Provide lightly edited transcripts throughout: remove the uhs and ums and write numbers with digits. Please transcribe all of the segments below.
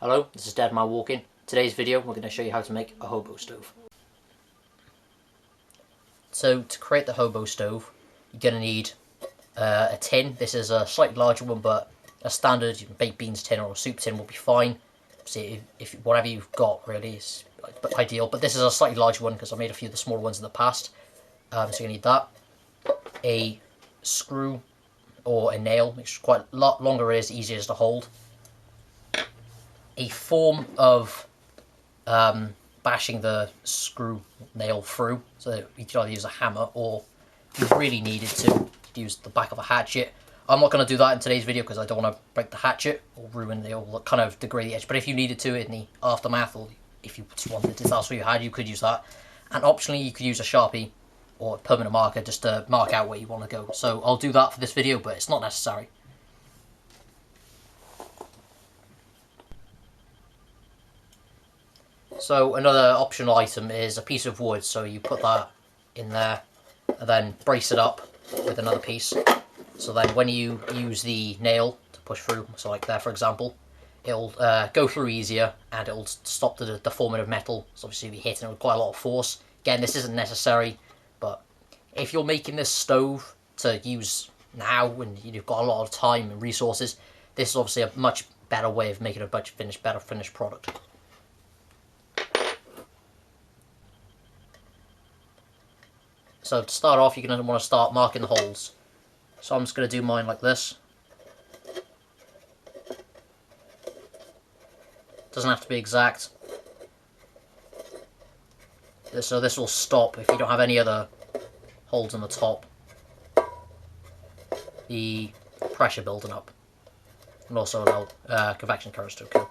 Hello, this is Dead Man Walking. Today's video we're going to show you how to make a hobo stove. So to create the hobo stove you're going to need a tin. This is a slightly larger one, but a standard baked beans tin or a soup tin will be fine. See, if whatever you've got really is ideal, but this is a slightly larger one because I made a few of the smaller ones in the past. So you need that, a screw or a nail, which is quite a lot longer, is easier to hold, a form of bashing the screw nail through, so you can either use a hammer or, if you really needed to, use the back of a hatchet. I'm not going to do that in today's video because I don't want to break the hatchet or ruin the, or kind of degrade the edge, but if you needed to in the aftermath, or if you just wanted, if that's what you had, you could use that. And optionally you could use a Sharpie or a permanent marker just to mark out where you want to go. So I'll do that for this video, but it's not necessary. So another optional item is a piece of wood, so you put that in there and then brace it up with another piece. So then when you use the nail to push through, so like there for example, it'll go through easier and it'll stop the deforming of metal. So obviously you'll be hitting it with quite a lot of force. Again, this isn't necessary, but if you're making this stove to use now when you've got a lot of time and resources, this is obviously a much better way of making a better finished product. So to start off, you're going to want to start marking the holes. So I'm just going to do mine like this. Doesn't have to be exact. So this will stop if you don't have any other holes on the top, the pressure building up, and also allow convection currents to occur.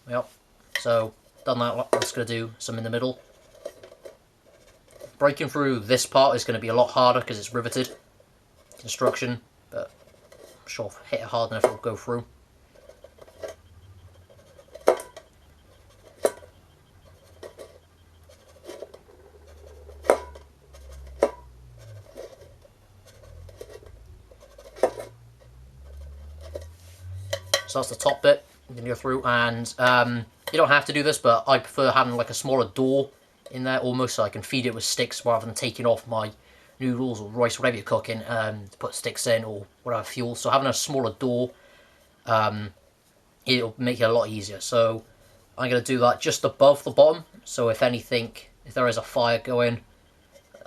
Yep. So done that. I'm just going to do some in the middle. Breaking through this part is going to be a lot harder because it's riveted construction, but I'm sure if I hit it hard enough it'll go through. So that's the top bit. You can go through, and you don't have to do this, but I prefer having like a smaller door in there almost, so I can feed it with sticks rather than taking off my noodles or rice, whatever you're cooking, to put sticks in or whatever fuel. So having a smaller door, it'll make it a lot easier. So I'm going to do that just above the bottom, so if anything, if there is a fire going,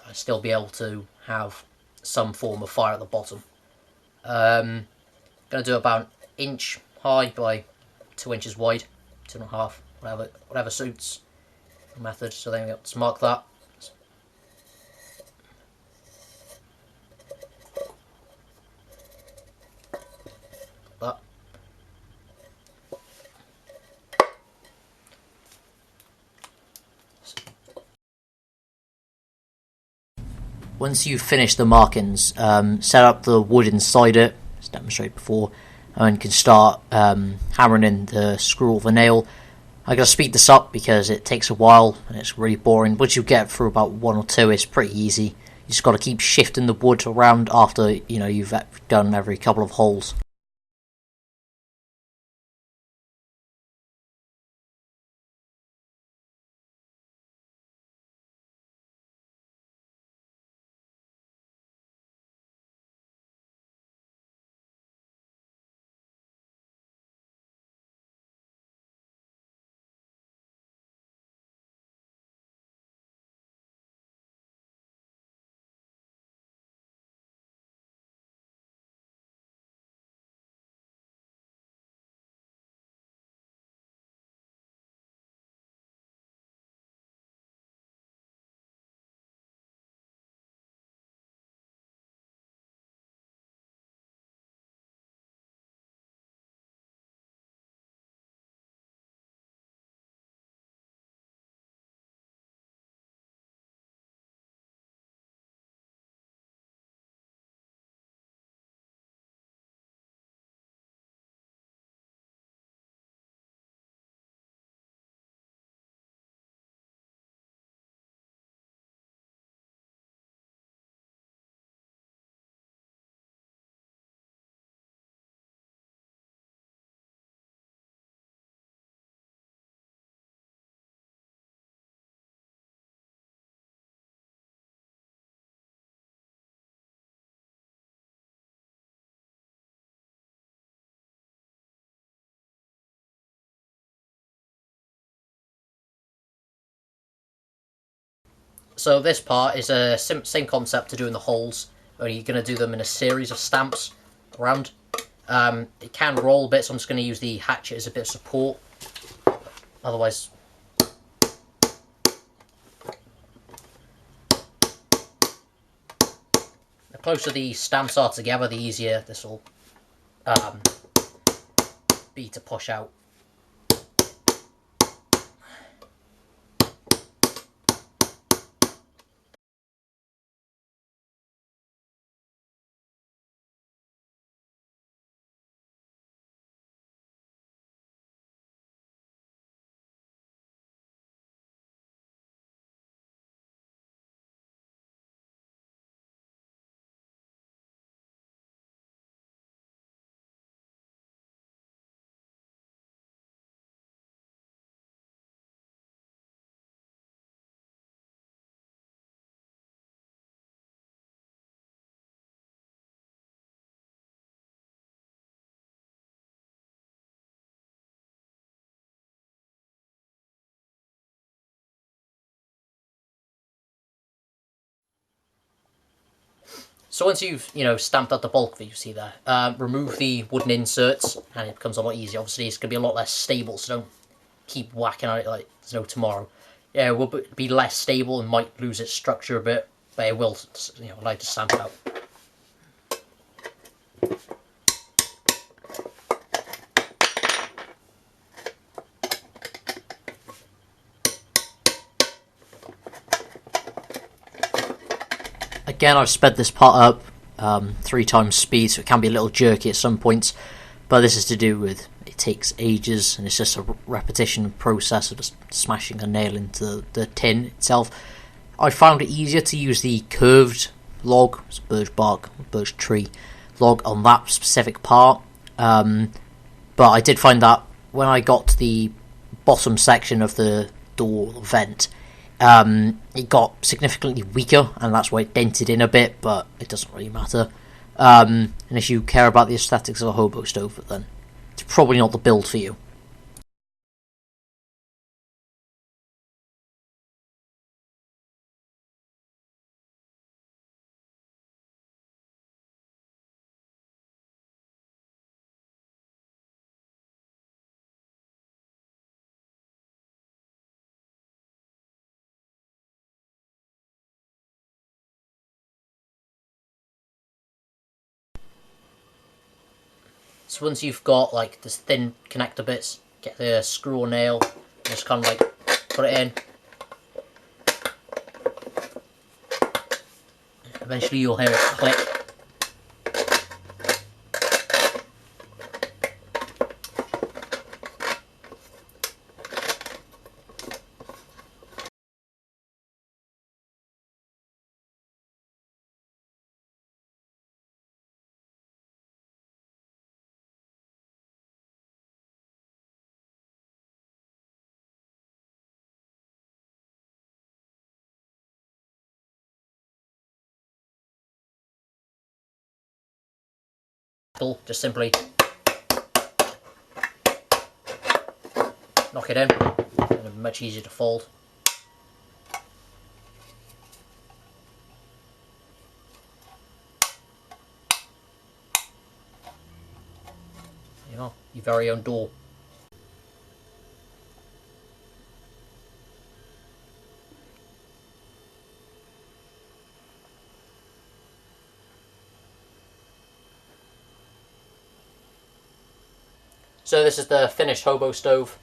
I'll still be able to have some form of fire at the bottom. Going to do about an inch high by 2 inches wide, 2.5, whatever suits the method. So then let's mark that. That. Once you've finished the markings, set up the wood inside it, as demonstrated before, and you can start hammering in the screw or the nail. I'm going to speed this up because it takes a while and it's really boring. Once you get through about one or two, it's pretty easy. You just got to keep shifting the wood around after you've done every couple of holes. So this part is a same concept to doing the holes, but you're going to do them in a series of stamps around. It can roll a bit, so I'm just going to use the hatchet as a bit of support. Otherwise, the closer the stamps are together, the easier this will be to push out. So once you've stamped out the bulk that you see there, remove the wooden inserts, and it becomes a lot easier. Obviously, it's going to be a lot less stable, so don't keep whacking at it like there's no tomorrow. Yeah, it will be less stable and might lose its structure a bit, but it will allow you to stamp it out. Again, I've sped this part up 3 times speed, so it can be a little jerky at some points, but this is to do with it takes ages, and it's just a repetition process of just smashing a nail into the tin itself. I found it easier to use the curved log, it's birch bark, birch tree log on that specific part, but I did find that when I got to the bottom section of the door vent, it got significantly weaker, and that's why it dented in a bit, but it doesn't really matter. And if you care about the aesthetics of a hobo stove, then it's probably not the build for you. So once you've got like this thin connector bits, get the screw or nail, just kind of like put it in. Eventually you'll hear it click. Just simply knock it in, and it's much easier to fold. Your very own door. So this is the finished hobo stove.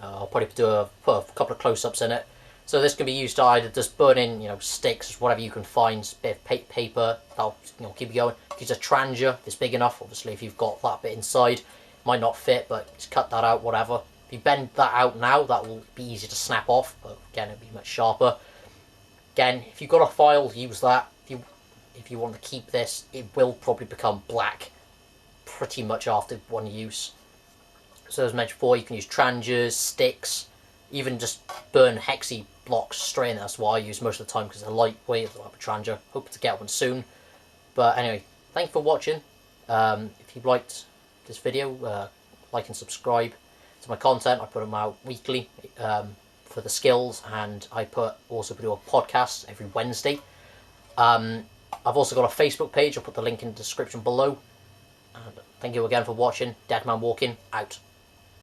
I'll probably put a couple of close-ups in it. So this can be used to either just burn in, sticks, whatever you can find, a bit of paper, that'll keep you going. Use a trangia if it's big enough. Obviously, if you've got that bit inside, might not fit, but just cut that out, whatever. If you bend that out now, that will be easy to snap off, but again, it'll be much sharper. Again, if you've got a file, use that. If you want to keep this, it will probably become black pretty much after one use. So as mentioned before, you can use trangias, sticks, even just burn hexy blocks straight in. That's what I use most of the time because they're lightweight, like a trangia. Hope to get one soon. But anyway, thank you for watching. If you liked this video, like and subscribe to my content. I put them out weekly for the skills, and I also do a podcast every Wednesday. I've also got a Facebook page. I'll put the link in the description below. And thank you again for watching. Deadman Walking, out.